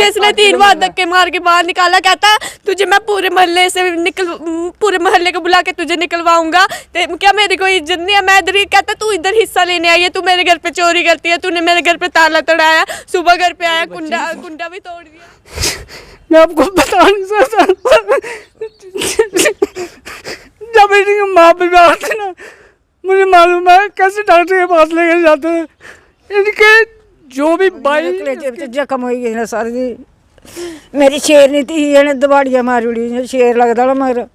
मुझे इसने 3 बार धक्के मार के बाहर निकाला, कहता तुझे मैं पूरे मोहल्ले को बुला के तुझे निकलवाऊंगा, क्या मेरी कोई इज्जत नहीं है? मैं इधर ही, कहता तू इधर हिस्सा लेने आई है, तू मेरे घर पे चोरी करती है, तूने मेरे घर पे ताला तोड़ाया, सुबह घर पे आया कुंडा भी तोड़ दिया। मैं आपको बता नहीं सकता, जब इनकी माँ बीमार थी ना, मुझे मालूम है कैसे डॉक्टर के पास लेकर जाते हैं। इनके जो भी भाई जख्म हो गए ना सारी, मेरी शेर नहीं थी, इन्हें दबाड़िया मारी उड़ी, शेर लगता मगर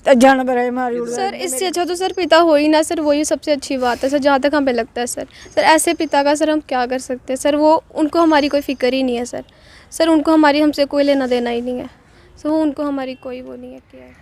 जानवर है मारी उड़ी। सर इससे अच्छा तो सर पिता हो ही ना सर, वही सबसे अच्छी बात है सर, जहाँ तक हमें लगता है सर। सर ऐसे पिता का सर हम क्या कर सकते हैं सर, वो उनको हमारी कोई फिक्र ही नहीं है सर। सर उनको हमारी हमसे कोई लेना देना ही नहीं है सर, वो उनको हमारी कोई वो नहीं है क्या है।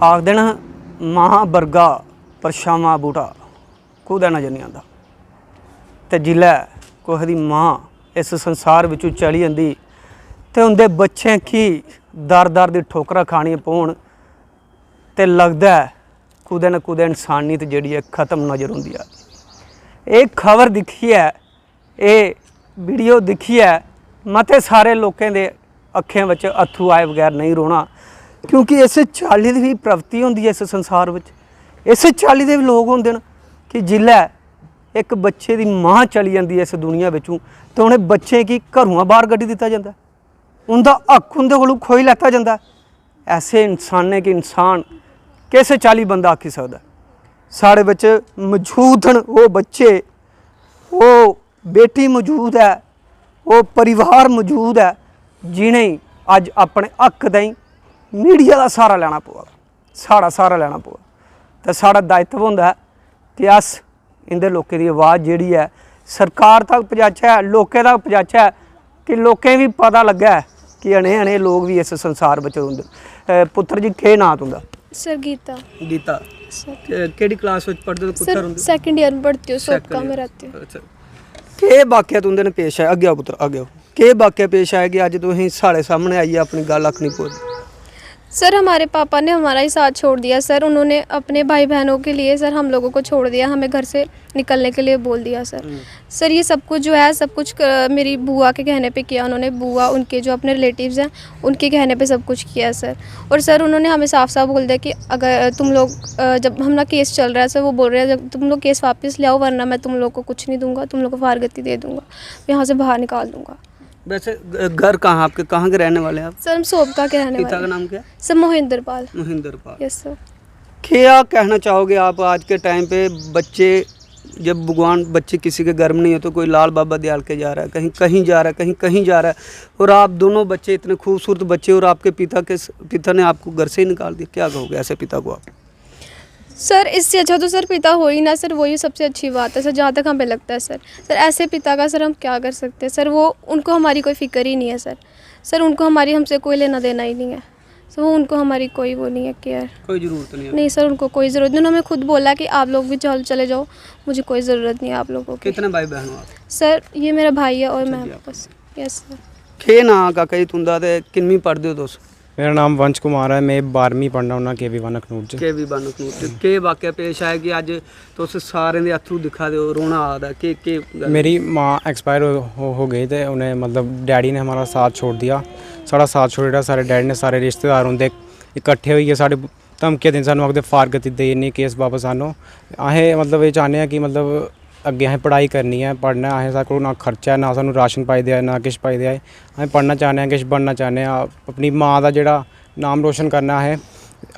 आखदे ना मां वर्गा परछावां बूटा कुदै नज़र नहीं आता, तो जिल्लै कुसै दी मां इस संसार विचों चली जांदी ते उंदे बच्चें की दर दर दी ठोकरां खानियां पौन ते लगदा है कुदै ना कुदै इंसानियत जिहड़ी है खत्म नज़र आउंदी है। ये खबर दिक्खियै, ये वीडियो दिक्खियै मते सारे लोकें दे अक्खें विच अत्थू आए बगैर नहीं रोना, क्योंकि इस चाल्ली दी भी प्रवृत्ति होंदी है इस संसार विच। इस चाल्ली दे भी लोग होंदे न कि जिल्लै एक बच्चे दी मां चली जांदी है इस दुनिया विचों, तो उन्हें बच्चे की घरों बाहर कड्ढी दित्ता जांदा, उनका हक उंदे कोलों खोई लैता जांदा। ऐसे इंसाने कि इंसान किस चाल्ली बंदा आखी सकदा? साढ़े विच मौजूद न वो बच्चे, वो बेटी मौजूद है, वो परिवार मौजूद है जिन्हें अज अपने हक ताईं मीडिया का सहारा लेना पवा, साढ़ा सहारा लेना पवा। तो साढ़ा दायित्व होंदा कि अस इंदे लोकें दी आवाज़ जिहड़ी है सरकार तक पहुँचाचै, लोकें तक पहुँचाचै, कि लोकें भी पता लग्गै कि अने अने लोग भी इस संसार विच रौंदे। पुत्तर जी केह् नां तुंदा? सर गीता। गीता केह्ड़ी क्लास विच पढ़दे हो? पुत्तर सर सेकंड ईयर में पढ़ती हूँ, सोपका में रहती हूँ। अच्छा, केह् वाकया तुंदे ने पेश आया? अग्गे आओ पुत्तर अग्गे आओ। केह् वाकया पेश आया कि अज तुसीं साढ़े सामने आइए अपनी गल आखनी पौड़ी? सर हमारे पापा ने हमारा ही साथ छोड़ दिया सर, उन्होंने अपने भाई बहनों के लिए सर हम लोगों को छोड़ दिया, हमें घर से निकलने के लिए बोल दिया सर। सर ये सब कुछ जो है सब कुछ मेरी बुआ के कहने पे किया उन्होंने, बुआ उनके जो अपने रिलेटिव्स हैं उनके कहने पे सब कुछ किया सर। और सर उन्होंने हमें साफ साफ बोल दिया कि अगर तुम लोग जब हम ना केस चल रहा है सर, वो बोल रहे हैं जब तुम लोग केस वापस ले आओ वरना मैं तुम लोग को कुछ नहीं दूंगा, तुम लोग को फारगती दे दूँगा, मैं यहाँ से बाहर निकाल दूँगा। वैसे घर कहाँ आपके, कहाँ के रहने वाले हैं आप? सर हम सोपका के रहने पिता वाले। का नाम क्या है? Sir Mohinder Pal. Mohinder Pal. Yes sir. क्या कहना चाहोगे आप आज के टाइम पे? बच्चे जब भगवान बच्चे किसी के घर में नहीं है तो कोई लाल बाबा दयाल के जा रहा है, कहीं कहीं जा रहा है, कहीं कहीं जा रहा है, और आप दोनों बच्चे इतने खूबसूरत बच्चे और आपके पिता ने आपको घर से ही निकाल दिया, क्या कहोगे ऐसे पिता को आप? सर इससे अच्छा तो सर पिता हो ही ना सर, वही सबसे अच्छी बात है सर, जहाँ तक हमें लगता है सर। सर ऐसे पिता का सर हम क्या कर सकते हैं सर, वो उनको हमारी कोई फिक्र ही नहीं है सर। सर उनको हमारी हमसे कोई लेना देना ही नहीं है सर, वो उनको हमारी कोई वो नहीं है केयर, कोई ज़रूरत नहीं है? नहीं सर उनको कोई ज़रूरत नहीं, उन्होंने खुद बोला कि आप लोग भी चले जाओ, मुझे कोई ज़रूरत नहीं है आप लोगों की। कितने भाई बहन हो आप? सर ये मेरा भाई है और मैं बस। Yes sir. केह् नां काका जी तुंदा ते किन्नवीं पढ़दे हो तुस? मेरा नाम वंश कुमार है, मैं 12वीं पढ़ना होना KV1 अखनूर च। KV1 अखनूर च। केह् वाकया पेश आया कि अज तुस सारें दे अत्थरू दिक्खा दे हो, रोना आ दा? केह् मेरी माँ एक्सपायर हो गई थे, उन्हें मतलब डैडी ने हमारा साथ छोड़ दिया, साढ़ा साथ छोड़ा, सारे डैडी ने सारे रिश्तेदार होंदे इकट्ठे होइए साढ़े धमकियां दिन सानूं आखदे फारगती देनी केस वापस आनो। असें मतलब ये चाहते हैं कि मतलब अग्गे असें पढ़ाई करनी है, पढ़ना है, असें साढ़े कोल ना खर्चा है, ना सानूं राशन पाई देआ, ना किश पाई देआ, असें पढ़ना चाहते हैं, किश बनना चाहते हैं, अपनी माँ का जेह्ड़ा नाम रोशन करना है,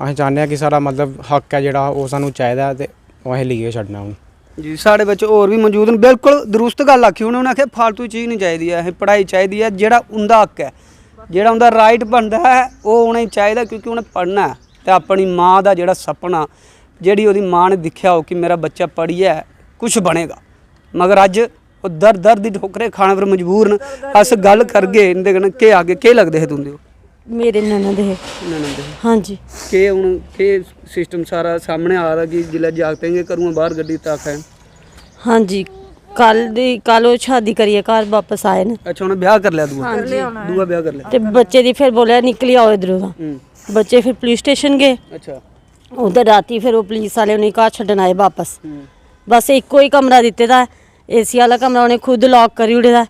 असें चाहते हैं कि सारा मतलब हक है जेह्ड़ा ओह् सानूं चाहिदा ते ओह् असें लेइयै छड्डना हून। जी साढ़े बच्चे होर भी मौजूद न, बिल्कुल दुरुस्त गल आखी उन्होंने, आखे फालतू चीज़ नहीं चाहिए, असें पढ़ाई चाहिए है, जेह्ड़ा उंदा हक है, जेह्ड़ा उंदा राइट बनदा है वो उनें चाहिए, क्योंकि उन्हें पढ़ना है ते अपनी माँ का जेह्ड़ा सपना, जेह्ड़ी ओहदी माँ ने दिक्खेआ हो कि मेरा बच्चा पढ़ियै कुछ बनेगा, मगर अज ओह् दर दर दी ठोकरें खाने पर मजबूर न। अस गल करगे इंदे कन्नै, केह् आगे केह् लगदे हे तुंदे? ਮੇਰੇ ਨਨਦ ਹੈ ਨਨਦ ਹਾਂਜੀ ਕਿ ਹੁਣ ਕਿ ਸਿਸਟਮ ਸਾਰਾ ਸਾਹਮਣੇ ਆ ਰਿਹਾ ਕਿ ਜਿਲੇ ਜਾਗतेंगे ਘਰੋਂ ਬਾਹਰ ਗੱਡੀ ਤੱਕ ਹੈ। ਹਾਂਜੀ ਕੱਲ ਉਹ ਸ਼ਾਦੀ ਕਰੀਏ ਘਰ ਵਾਪਸ ਆਏ ਨੇ ਅੱਛਾ ਉਹਨੇ ਵਿਆਹ ਕਰ ਲਿਆ ਦੂਆ ਵਿਆਹ ਕਰ ਲਿਆ ਤੇ ਬੱਚੇ ਦੀ ਫਿਰ ਬੋਲਿਆ ਨਿਕਲੀ ਆਓ ਇਧਰੋਂ ਦਾ ਬੱਚੇ ਫਿਰ ਪੁਲਿਸ ਸਟੇਸ਼ਨ ਗਏ ਅੱਛਾ ਉਧਰ ਰਾਤੀ ਫਿਰ ਉਹ ਪੁਲਿਸ ਵਾਲੇ ਉਹਨੇ ਘਰ ਛੱਡਣ ਆਏ ਵਾਪਸ ਬਸ ਇੱਕੋ ਹੀ ਕਮਰਾ ਦਿੱਤੇ ਦਾ ਏਸੀ ਵਾਲਾ ਕਮਰਾ ਉਹਨੇ ਖੁਦ ਲੌਕ ਕਰੀ ਉੜਦਾ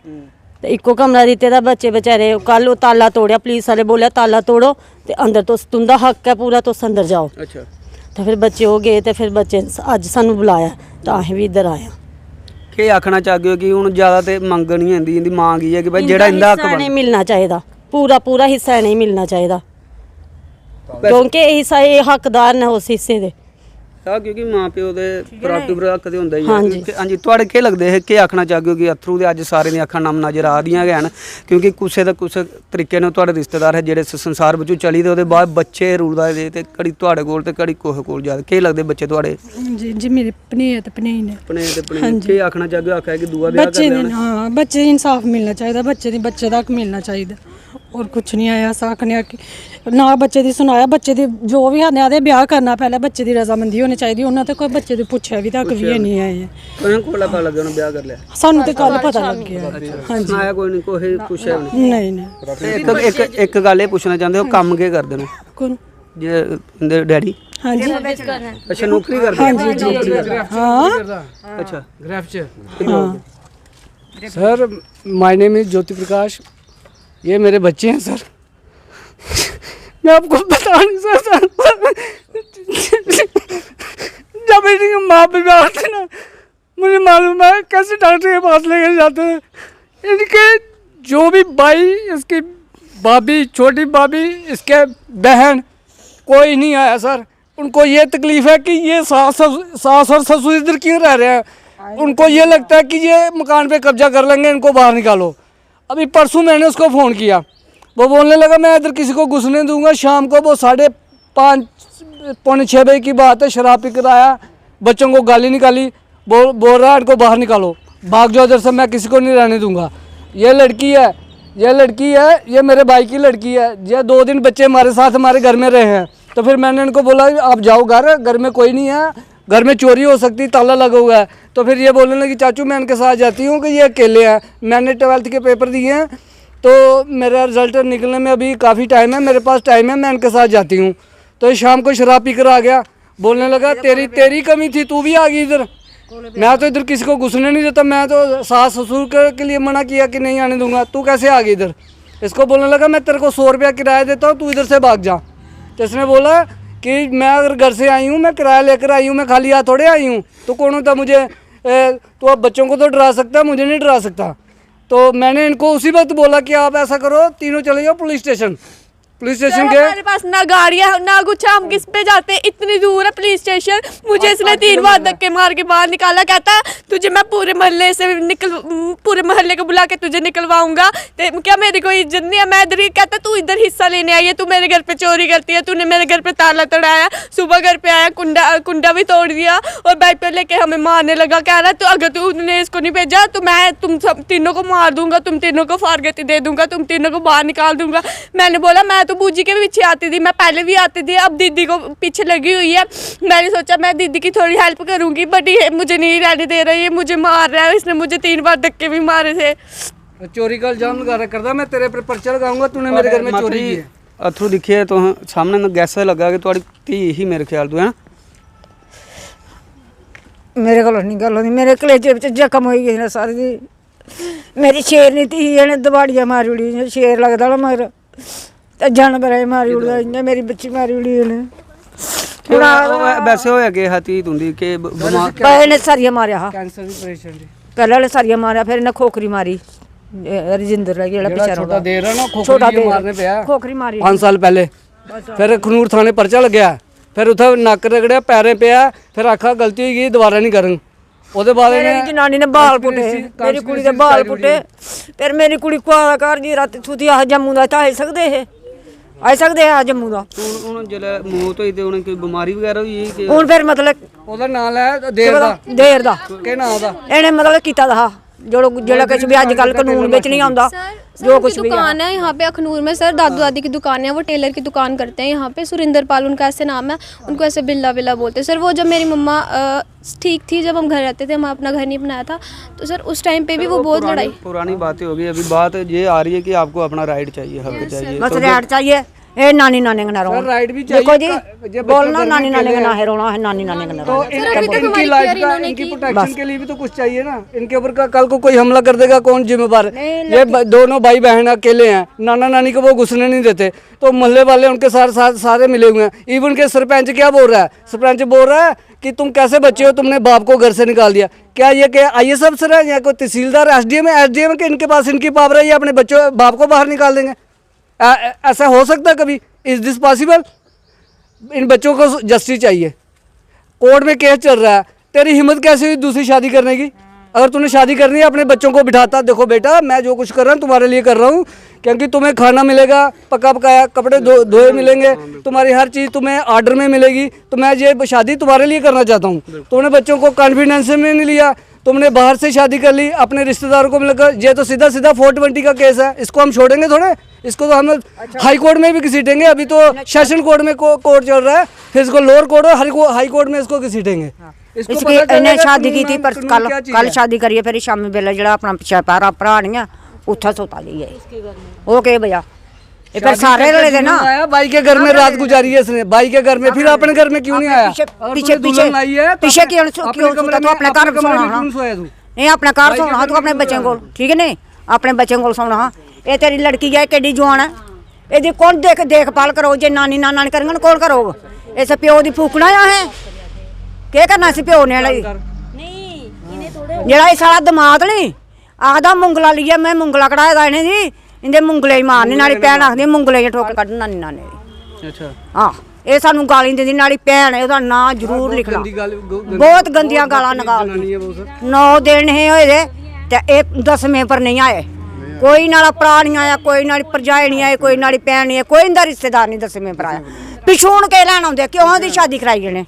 ਤੇ ਇੱਕੋ ਕਮਰਾ ਦਿੱਤੇ ਦਾ ਬੱਚੇ ਵਿਚਾਰੇ ਕੱਲ ਉਹ ਤਾਲਾ ਤੋੜਿਆ ਪੁਲਿਸ ਵਾਲੇ ਬੋਲਿਆ ਤਾਲਾ ਤੋੜੋ ਤੇ ਅੰਦਰ ਤੋਂ ਤੁੰਦਾ ਹੱਕ ਹੈ ਪੂਰਾ ਤੁਸੀਂ ਅੰਦਰ ਜਾਓ ਅੱਛਾ ਤਾਂ ਫਿਰ ਬੱਚੇ ਹੋ ਗਏ ਤੇ ਫਿਰ ਬੱਚੇ ਅੱਜ ਸਾਨੂੰ ਬੁਲਾਇਆ ਤਾਂ ਅਸੀਂ ਵੀ ਇੱਧਰ ਆਏ ਹਾਂ ਕੀ ਆਖਣਾ ਚਾਹਦੇ ਹੋ ਕਿ ਹੁਣ ਜ਼ਿਆਦਾ ਤੇ ਮੰਗ ਨਹੀਂ ਹੁੰਦੀ ਇਹਦੀ ਮੰਗ ਹੀ ਹੈ ਕਿ ਭਾਈ ਜਿਹੜਾ ਇਹਦਾ ਹੱਕ ਨਹੀਂ ਮਿਲਣਾ ਚਾਹੀਦਾ ਪੂਰਾ ਹਿੱਸਾ ਨਹੀਂ ਮਿਲਣਾ ਚਾਹੀਦਾ ਕਿਉਂਕਿ ਇਹ ਹੱਕਦਾਰ ਨੇ ਉਸ ਹਿੱਸੇ ਦੇ ਕਿਉਂਕਿ ਮਾਂ ਪਿਓ ਦੇ ਪ੍ਰਾਪਰਟੀ ਹੱਕ ਤੇ ਹੁੰਦਾ ਹੀ ਹੈ। ਹਾਂਜੀ ਤੁਹਾਡੇ ਕੀ ਲੱਗਦੇ ਹੈ ਕਿ ਆਖਣਾ ਚਾਹਦੇ ਹੋ ਕਿ ਅਥਰੂ ਦੇ ਅੱਜ ਸਾਰੇ ਦੀਆਂ ਅੱਖਾਂ ਨਮ ਨਜ਼ਰ ਆ ਰਹੀਆਂ ਹਨ ਕਿਉਂਕਿ ਕਿਸੇ ਦਾ ਕੁਛ ਤਰੀਕੇ ਨਾਲ ਤੁਹਾਡੇ ਰਿਸ਼ਤੇਦਾਰ ਹੈ ਜਿਹੜੇ ਸੰਸਾਰ ਵਿੱਚੋਂ ਚਲੀ ਤੇ ਉਹਦੇ ਬਾਅਦ ਬੱਚੇ ਰੁਲਦਾ ਜੇ ਤੇ ਕੜੀ ਤੁਹਾਡੇ ਕੋਲ ਤੇ ਕੜੀ ਕੋਹ ਕੋਲ ਜਾ ਕੀ ਲੱਗਦੇ ਬੱਚੇ ਤੁਹਾਡੇ ਜੀ ਮੇਰੇ ਭਣੇਵੇਂ ਤੇ ਭਣੇਈ ਨੇ ਆਪਣੇ ਕੀ ਆਖਣਾ ਚਾਹਦੇ ਹੋ ਆਖਿਆ ਕਿ ਦੂਆ ਵਿਆਹ ਕਰ ਬੱਚੇ ਲੈਣਾ ਨੇ ਹਾਂ ਬੱਚੇ ਨੂੰ ਇਨਸਾਫ ਮਿਲਣਾ ਚਾਹੀਦਾ ਬੱਚੇ ਦਾ ਹੱਕ ਮਿਲਣਾ ਚਾਹੀਦਾ और कुछ नहीं आया साखने कि ना बच्चे दी सुनाया बच्चे दी जो भी आने आदे ब्याह करना पहले बच्चे दी रजामंदी होनी चाहिए उन्होंने तो कोई बच्चे दी पुछया भी तक भी नहीं आए तुम कोला पा लगे उन्होंने ब्याह कर लिया सानू ते कल पता लग गया हां जी आया कोई नहीं कोई पुछया नहीं नहीं एक गल ये पूछना चाहते हो काम के करते हो कौन जे इनदे डैडी हां जी अच्छा नौकरी करते हां जी जी हां अच्छा graph sir my name is Jyoti Prakash ये मेरे बच्चे हैं सर मैं आपको बता नहीं सकता जब इनकी माँ बीमार थी ना मुझे मालूम है कैसे डॉक्टर के पास लेकर जाते हैं इनके जो भी भाई इसकी भाभी छोटी भाभी इसके बहन कोई नहीं आया सर उनको ये तकलीफ़ है कि ये सास और ससुर इधर क्यों रह रहे हैं उनको ये लगता है कि ये मकान पे कब्जा कर लेंगे इनको बाहर निकालो अभी परसों मैंने उसको फ़ोन किया वो बोलने लगा मैं इधर किसी को घुसने दूंगा शाम को वो 5:30 पौने 6 बजे की बात है शराब पी कर आया बच्चों को गाली निकाली बोल रहा है इनको बाहर निकालो भाग जाओ इधर से मैं किसी को नहीं रहने दूंगा ये लड़की है ये मेरे भाई की लड़की है ये 2 दिन बच्चे हमारे साथ हमारे घर में रहे हैं तो फिर मैंने इनको बोला आप जाओ घर में कोई नहीं है घर में चोरी हो सकती ताला लगा हुआ है तो फिर ये बोलने लगी चाचू मैं इनके साथ जाती हूँ कि ये अकेले हैं मैंने 12th के पेपर दिए हैं तो मेरा रिजल्ट निकलने में अभी काफ़ी टाइम है मेरे पास टाइम है मैं इनके साथ जाती हूँ तो शाम को शराब पी कर आ गया बोलने लगा तेरी कमी थी तू भी आ गई इधर मैं तो इधर किसी को घुसने नहीं देता मैं तो सास ससुर के लिए मना किया कि नहीं आने दूंगा तू कैसे आ गई इधर इसको बोलने लगा मैं तेरे को 100 रुपया किराया देता हूँ तू इधर से भाग जा तो इसने बोला कि मैं अगर घर से आई हूँ मैं किराया लेकर आई हूँ मैं खाली हाथ थोड़े आई हूँ तो कौन होता मुझे तो अब बच्चों को तो डरा सकता है मुझे नहीं डरा सकता तो मैंने इनको उसी वक्त बोला कि आप ऐसा करो तीनों चले जाओ पुलिस स्टेशन के हमारे पास ना गाड़ियाँ ना कुछ हम किस पे जाते हैं इतनी दूर है पुलिस स्टेशन मुझे इसने 3 बार धक्के मार के बाहर निकाला कहता तुझे मैं पूरे मोहल्ले को बुला के तुझे निकलवाऊंगा क्या मेरी कोई इज्जत नहीं है मैं इधर कहता तू इधर हिस्सा लेने आई है तू मेरे घर पे चोरी करती है तूने मेरे घर पे ताला तोड़ाया सुबह घर पे आया कुंडा भी तोड़ दिया और बाइक पे लेके हमें मारने लगा कह रहा तो अगर तूने इसको नहीं भेजा तो मैं तुम सब तीनों को मार दूंगा तुम तीनों को फारगती दे दूंगा तुम तीनों को बाहर निकाल दूंगा मैंने बोला मैं तो बूजी के पीछे आती थी मैं पहले भी आती थी अब दीदी को पीछे लगी हुई है मैंने सोचा मैं दीदी की थोड़ी हेल्प करूंगी बट ये मुझे नहीं रहने दे रहा है ये मुझे मार रहा है इसने मुझे 3 बार धक्के भी मारे थे चोरी का इल्जाम लगा करदा मैं तेरे पर पर्चा लगाऊंगा तूने मेरे घर में चोरी की है अथरू दिखे तो सामने गैसा लगा कि थोड़ी धी ही मेरे ख्याल तो है ਮੇਰੇ ਕੋਲ ਨਹੀਂ ਗੱਲ ਹੁੰਦੀ ਮੇਰੇ ਕਲੇਜੇ ਵਿੱਚ ਜ਼ਖਮ ਹੋਈ ਗਈ ਨਾ ਸਾਰੀ ਦੀ ਮੇਰੀ ਸ਼ੇਰਨੀ ਧੀ ਇਹਨੇ ਦਵਾੜੀਆਂ ਮਾਰੀ ਉੜੀ ਸ਼ੇਰ ਲੱਗਦਾ ਨਾ ਮਗਰ ਤੇ ਜਾਨਵਰ ਹੈ ਮਾਰੀ ਉੜਦਾ ਇਹਨੇ ਮੇਰੀ ਬੱਚੀ ਮਾਰੀ ਉੜੀ ਇਹਨੇ वैसे होया कि हाथी तुंदी के बीमार ਪਹਿਲੇ ਸਾਰੀਆਂ ਮਾਰਿਆ ਹਾਂ कैंसर भी परेशान जी ਪਹਿਲੇ ਵਾਲੇ ਸਾਰੀਆਂ ਮਾਰਿਆ ਫਿਰ ਇਹਨੇ ਖੋਖਰੀ ਮਾਰੀ ਰਜਿੰਦਰ ਦਾ ਜਿਹੜਾ ਪਿੱਛੇ छोटा दे रहा ना छोटा छोटा दे मारने पे आया ਖੋਖਰੀ ਮਾਰੀ 5 साल पहले फिर खनूर थाने पर्चा लग गया फिर उठा नक रगड़िया पैरें पे आया फिर आखा गलती हो गई दोबारा नहीं करन ਉਹਦੇ ਬਾਅਦ ਮੇਰੀ ਜਨਾਨੀ ਨੇ ਬਾਲ ਪੁੱਟੇ ਮੇਰੀ ਕੁੜੀ ਦੇ ਬਾਲ ਪੁੱਟੇ ਫਿਰ ਮੇਰੀ ਕੁੜੀ ਕੁਆਰਾ ਕਰ ਜੀ ਰਾਤ ਥੂਤੀ ਆ ਜੰਮੂ ਦਾ ਤਾਂ ਆ ਸਕਦੇ ਇਹ ਆ ਸਕਦੇ ਆ ਜੰਮੂ ਦਾ ਹੁਣ ਜਿਹੜਾ ਮੌਤ ਹੋਈ ਤੇ ਉਹਨੇ ਕੋਈ ਬਿਮਾਰੀ ਵਗੈਰਾ ਹੋਈ ਹੁਣ ਫਿਰ ਮਤਲਬ ਉਹਦਾ ਨਾਂ ਲੈ ਦੇਰ ਦਾ ਦੇਰ ਦਾ ਕਿ ਨਾਂ ਉਹਦਾ ਇਹਨੇ ਮਤਲਬ ਕੀਤਾ ਦਾ ਜਿਹੜਾ कुछ भी आजकल कानून ਵਿੱਚ नहीं आਉਂਦਾ जो कुछ भी दुकान है यहाँ पे अखनूर में सर, दादू दादी की दुकान है, वो टेलर की दुकान करते हैं यहाँ पे, सुरिंदर पाल उनका ऐसे नाम है, उनको ऐसे बिल्ला बिल्ला बोलते हैं सर। वो जब मेरी मम्मा ठीक थी, जब हम घर रहते थे, हम अपना घर नहीं बनाया था, तो सर उस टाइम पे भी वो बहुत लड़ाई। पुरानी बातें होगी, अभी बात ये आ रही है कि आपको अपना राइट चाहिए, हक चाहिए। बस राइट चाहिए। ये नानी नानी का ना रोना, राइट भी देखो जी बोलना नानी नानी का ना है रोना है, नानी नानी का ना तो रोना। इनकी लाइफ का, इनकी प्रोटेक्शन के लिए भी तो कुछ चाहिए ना। इनके ऊपर का कल को कोई हमला कर देगा, कौन जिम्मेदार है? ये दोनों भाई बहन अकेले हैं, नाना नानी को वो घुसने नहीं देते, तो मोहल्ले वाले उनके साथ सारे मिले हुए हैं। इवन के सरपंच क्या बोल रहा है? सरपंच बोल रहा है कि तुम कैसे बच्चे हो, तुमने बाप को घर से निकाल दिया। क्या ये क्या IAS अफसर है या कोई तहसीलदार, SDM के इनके पास इनकी पावर है, ये अपने बच्चों बाप को बाहर निकाल देंगे? ऐसा हो सकता है कभी? Is this possible? इन बच्चों को जस्टिस चाहिए। कोर्ट में केस चल रहा है, तेरी हिम्मत कैसे हुई दूसरी शादी करने की? अगर तूने शादी करनी है अपने बच्चों को बिठाता, देखो बेटा मैं जो कुछ कर रहा हूँ तुम्हारे लिए कर रहा हूँ, क्योंकि तुम्हें खाना मिलेगा पका पकाया, कपड़े धोए मिलेंगे, तुम्हारी हर चीज़ तुम्हें ऑर्डर में मिलेगी, तो मैं ये शादी तुम्हारे लिए करना चाहता हूँ। तुमने बच्चों को कॉन्फिडेंस में नहीं लिया, तुमने बाहर से शादी कर ली अपने रिश्तेदारों को मिलकर। ये तो सीधा 420 का केस है, इसको हम छोड़ेंगे थोड़े? इसको तो हम हाई कोर्ट में भी घसीटेंगे। अभी तो सेशन कोर्ट में कोर्ट चल रहा है, फिर इसको लोअर कोर्ट और हाई कोर्ट में इसको घसीटेंगे। इसकी इन्हें शादी की थी, पर कल शादी करिए, फिर शामी वेले जो अपना पिछा पैरा भरा नहीं है उठा सोता जी है वो के भैया ये फिर सारे रले थे ना। आया भाई के घर में रात गुजारी है इसने, भाई के घर में, फिर अपने घर में क्यों नहीं आया? पीछे पीछे क्यों सोता? तो अपने घर सोना, नहीं अपने घर सोना, तू अपने बच्चों को, ठीक है नहीं अपने बच्चों को सोना। ये तेरी लड़की है केडी जवान है, ये कौन देखभाल करो? जे नानी नाना नहीं करेंगे कौन करोगे? इस प्यो की फूकना है, क्या करना सी प्यो ने? जरा सारा दिमाग नहीं आखदा मुंगला लिया, मैं मुंगला कढ़ाए दा इन्हें जी, इंदे मुंगले ही मारने, नाली भैन आखदी मुंगले ठोक कढ़ नानी नाने दी। अच्छा हाँ, ये सानू गाली देंदी, नाली भैन ओहदा नाम जरूर लिखना। बहुत गंदियां गालां निकालदी। 9 दिन ही होए दे ते एक 10वें पर नहीं आए, कोई नाला भरा नहीं आया, कोई नाली भरजाई नहीं आए, कोई नाली भैन नहीं आए, कोई इंदा रिश्तेदार नहीं 10वें पर आया। पिछून के लैन आउंदे, क्यों दी शादी कराई इन्हें?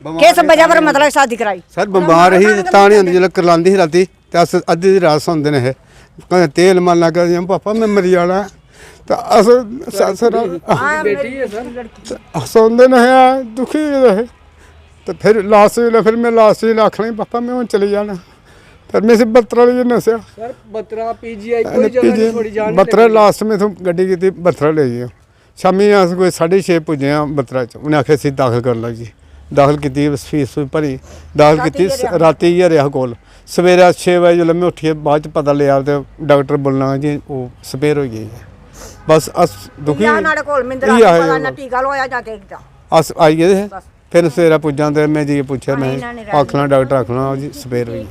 किस वजह पर मतलब शादी कराई? सर बीमार ही तां नहीं होंदी, जिसलै करलांदी ही राती ते अस अद्धी दी रात सौंदे ने हे, कदें तेल मलना कदें पापा मैं मरी जाना, तो अस सौंदे ने दुखी रहे। तो फिर लास्ट फिर मैं लास्ट आखना पापा मैं हूँ चली जाना, फिर मैं बत्तरा लेइयै नस्सेआ। बत्तरा लास्ट में इत्थों गड्डी कीती, बत्तरा लेई गए। शामी अस कोई 6:30 पुज्जे आं बत्तरा च, उ'नें आखेआ इसी दाखल कर लो जी। दाखल की फीस भरी, दाखल की राती गै रेहा कोल। सवेरे 6 बजे जिसलै में उट्ठियै बाद च पता लिया तो डॉक्टर बोलना जी वो स्पेयर हो गई है। बस अस दुखी अस आई गए थे। फिर सवेरे पुज्जा तो मैं जी पुच्छेआ, मैं आखना डॉक्टर आखना जी स्पेयर हो गई,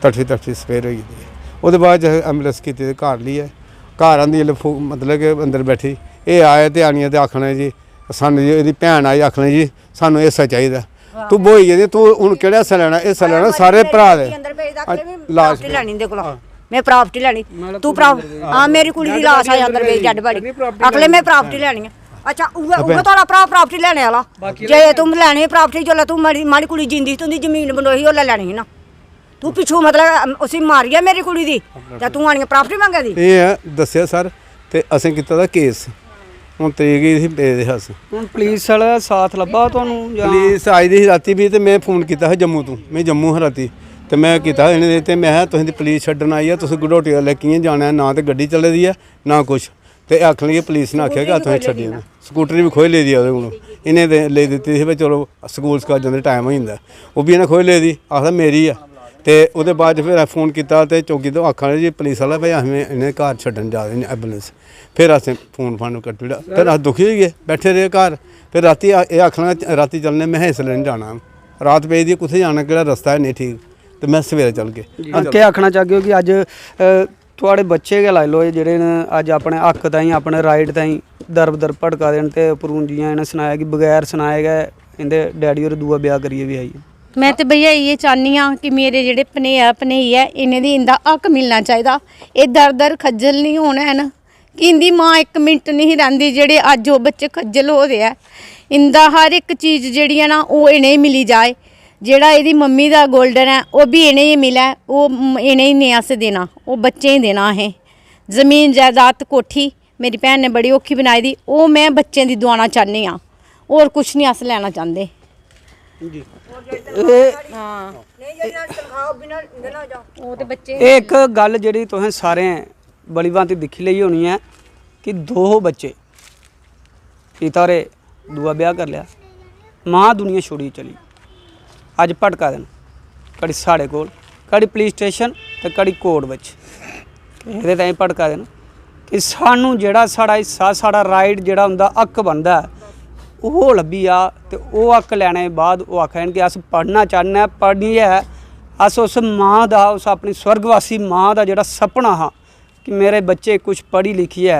तड़फी स्पेयर हो गई। वो बाद एंबुलेंस की घर ली है, घर आंदी मतलब कि अंदर बैठी, ये आए तो आनिए तो आखना जी सानू जी, एदी भैन आई आखना जी सानू हिस्सा चाहिए। तू बोई गेदी, तू हुण केड़ा हिस्सा लेना? हिस्सा लेना सारे भरा दे। लाश लैनी इंदे कोला, मैं प्रापर्टी लैनी, तू हां मेरी कुड़ी दी लाश आई अंदर पेई डेड बॉडी, अगले मैं प्रापर्टी लैनी है। अच्छा उ'ऐ थोड़ा भरा प्रापर्टी लैने वाला, जे तुम लैनी प्रापर्टी जोल्लै तू माड़ी कुड़ी जिंदी तुंदी जमीन बंडोई ओल्लै लैनी ही ना। तू पिछू मतलब उसी मारिया मेरी कुड़ी दी ते तू आनी प्रापर्टी मंगा दी? ये दस्सेआ सर ते असें कीता दा केस, ਹੁਣ ਤਰੀਕ ਹੀ ਦੇ ਹੱਸ। ਹੁਣ ਪੁਲਿਸ ਵਾਲਾ ਸਾਥ ਲੱਭਾ ਤੁਹਾਨੂੰ? ਪੁਲਿਸ ਆਈ ਦੀ ਰਾਤੀ ਵੀ ਤੇ ਮੈਂ ਫੋਨ ਕੀਤਾ ਸੀ ਜੰਮੂ ਤੋਂ, ਮੈਂ ਜੰਮੂ ਹਾਂ ਰਾਤੀ ਤੇ ਮੈਂ ਕੀਤਾ ਇਹਨੇ ਤੇ ਮੈਂ ਕਿਹਾ ਤੁਸੀਂ ਦੀ ਪੁਲਿਸ ਛੱਡਣ ਆਈ ਆ, ਤੁਸੀਂ ਗੁਡੋਟੀ ਲੈ ਕਿਵੇਂ ਜਾਣਾ? ਨਾ ਤੇ ਗੱਡੀ ਚੱਲੇ ਦੀ ਆ ਨਾ ਕੁਛ, ਤੇ ਆਖਣ ਲਈ ਪੁਲਿਸ ਨੇ ਆਖਿਆ ਕਿ ਤੁਸੀਂ ਛੱਡੀ ਨਾ। ਸਕੂਟਰੀ ਵੀ ਖੋਹ ਲਈ ਦੀ ਉਹਦੇ ਕੋਲੋਂ, ਇਹਨੇ ਲੈ ਦਿੱਤੀ ਸੀ ਵੀ ਚਲੋ ਸਕੂਲ ਸਕਾ ਜਾਂਦੇ ਟਾਈਮ ਹੋ ਜਾਂਦਾ, ਉਹ ਵੀ ਇਹਨੇ ਖੋਹ ਲਈ ਦੀ, ਆਖਦਾ ਮੇਰੀ ਆ। ਤੇ ਉਹਦੇ ਬਾਅਦ ਫਿਰ ਫੋਨ ਕੀਤਾ ਤੇ ਚੌਕੀ ਤੋਂ ਆਖਣ ਜੀ ਪੁਲਿਸ ਵਾਲਾ ਭਾਈ ਅਸੀਂ ਇਹਨੇ ਘਰ ਛੱਡਣ ਜਾ ਰਹੇ ਨੇ ਐਂਬੂਲੈਂਸ। फिर असें फोन फान कट लिया, फिर अस दुखी हो गए, बैठे रहे घर। फिर राती ये आखना राती चलने, मैं इसलै नहीं जाना, रात पे दी कुत्थे जाना, केड़ा रस्ता है नहीं ठीक, तो मैं सवेरे चल गए। क्या आखना चाहगे हो कि अज थोड़े बच्चे गै लाई लो जेह्ड़े न अज अपने हक ताईं अपने राइट ताईं दर भड़का दे न, ते उप्परों जियां इन्हें सनाया कि बगैर सनाए गए इंदे डैडी होर दूआ ब्याह करियै भी आई। मैं तो भैया ये चाहनी हाँ कि मेरे जेह्ड़े भनेआ भनेई है इन्हें दी इंदा हक मिलना चाहिए। ये दर खज्जल नहीं होना है ना कि इंदी माँ 1 मिनट नहीं रहिंदी, जेह्ड़े अज वो बच्चे खज्जल हो रहे हैं। इंदा हर एक चीज़ जेह्ड़ी है ना वो इन्हें मिली जाए ਜਿਹੜਾ ਇਹਦੀ ਮੰਮੀ ਦਾ 골ਡਨ ਹੈ ਉਹ ਵੀ ਇਹਨੇ ਹੀ ਮਿਲਿਆ, ਉਹ ਇਹਨੇ ਹੀ ਨੇ ਅਸ ਦੇਣਾ, ਉਹ ਬੱਚੇ ਹੀ ਦੇਣਾ ਹੈ। ਜ਼ਮੀਨ ਜਾਇਦਾਦ ਕੋਠੀ ਮੇਰੀ ਭੈਣ ਨੇ ਬੜੀ ਔਖੀ ਬਣਾਈ ਦੀ, ਉਹ ਮੈਂ ਬੱਚਿਆਂ ਦੀ ਦਵਾਉਣਾ ਚਾਹੁੰਦੀ ਹਾਂ, ਹੋਰ ਕੁਛ ਨਹੀਂ ਅਸ ਲੈਣਾ ਚਾਹੁੰਦੇ ਜੀ। ਉਹ ਤੇ ਬੱਚੇ एक गल जी तुसें सारे बड़ी भांति दिक्खी ली होनी है कि 2 बच्चे पिता रे दूआ ब्याह कर लिया, माँ दुनिया छोड़ी चली, अज भटका दिन कड़ी साढ़े कोल, कड़ी पुलिस स्टेशन ते कड़ी कोर्ट विच, इहदे ताईं भटका दिन कि सानू जिहड़ा साड़ा हिस्सा साड़ा राइट जिहड़ा हुंदा हक बनदा ओह लब्भी आ, ते ओह हक लैने बाद ओह आखन कि अस पढ़ना चाहने, पढ़नी है अस उस माँ का, उस अपनी स्वर्गवासी माँ का जिहड़ा सपना हा कि मेरे बच्चे कुछ पढ़ी लिखी है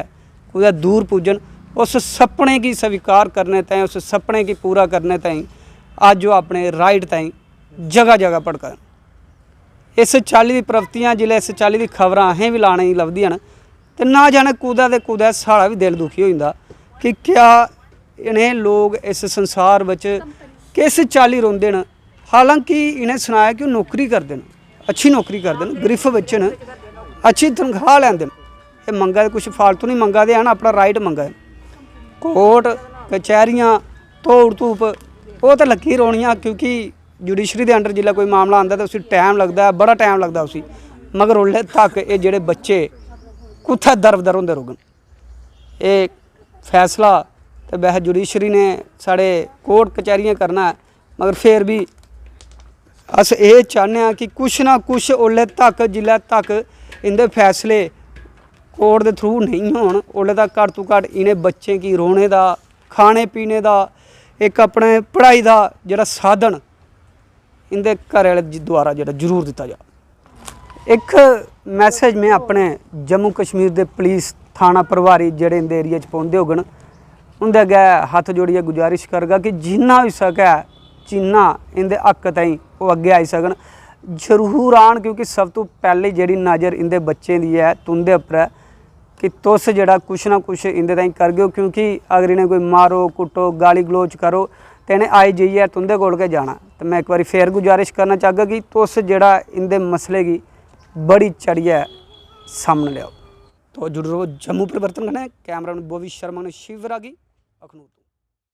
कुदै दूर पुज्जन, उस सपने की स्वीकार करने ताईं, उस सपने की पूरा करने ताईं अज वो अपने राइट ताईं जगह जगह भड़कन। इस चाल्ली दी प्रवृत्तियां जिल्लै इस चाल्ली दी खबरां असें भी लाने गी लभदियां न ते ना जाने कुदै ते कुदै साढ़ा भी दिल दुखी होई जंदा कि क्या इन्हें लोग इस संसार विच किस चाल्ली रोंदे न। हालांकि इन्हें सुनाया कि नौकरी करते हैं, अच्छी नौकरी करते हैं, गरीफ बच्चे न, अच्छी तनख्वाह लैंदे न, ये मंगा दे कुछ फालतू नहीं मंगा दे, अपना राइट मंगा दे। कोर्ट कचहरियाँ धूड़ धूप वो तो लगी रौनियां, क्योंकि जुडिशरी के अंडर जिल्लै कोई मामला आंदा तो उसी टाइम लगता है, बड़ा टाइम लगता उसी, मगर उल्ले तक ये जेड़े बच्चे कुत्थै दर बदर होंदे रौहन। ये फैसला तो वैसे जुडिशरी ने साढ़े कोर्ट कचहरियाँ करना है, मगर फिर भी अस ये चाहते हैं कि कुछ ना कुछ उल्ले तक जिल्लै तक इंदे फैसले कोर्ट के थ्रू नहीं होन उल्ले तक घट्ट तो घट्ट इन्हें बच्चें की रोने का, खाने पीने का, एक अपने पढ़ाई का जिहड़ा साधन इंदे घर वाले द्वारा जिहड़ा जरूर दिता जा। एक मैसेज मैं अपने जम्मू कश्मीर के पुलिस थाना प्रभारी जिहड़े इंदे एरिया च पौंदे होगन उंदे अगे हत्थ जोड़िए गुजारिश करगा कि जिन्ना होई सकै जिन्ना इंदे हक ताईं वो अगे आई सकन, जरूर आन, क्योंकि सब तो पहले जिहड़ी नज़र इंदे बच्चें दी है तुंदे उप्पर है कि तुस जिहड़ा कुछ ना कुछ इंदे ताईं करगे, क्योंकि अगर इन्हें कोई मारो कुट्टो गाली गलोच करो तो इन्हें आई जाइए तुंदे कोल गै जाना। तो मैं एक बार फिर गुजारिश करना चाहगा कि तुस जिहड़ा इंदे मसले की बड़ी चढ़िए सामने लियाओ। तो जुड़ रहो जम्मू परिवर्तन कन्नै। कैमरा बोवी शर्मा ने शिवरागी अखनूर।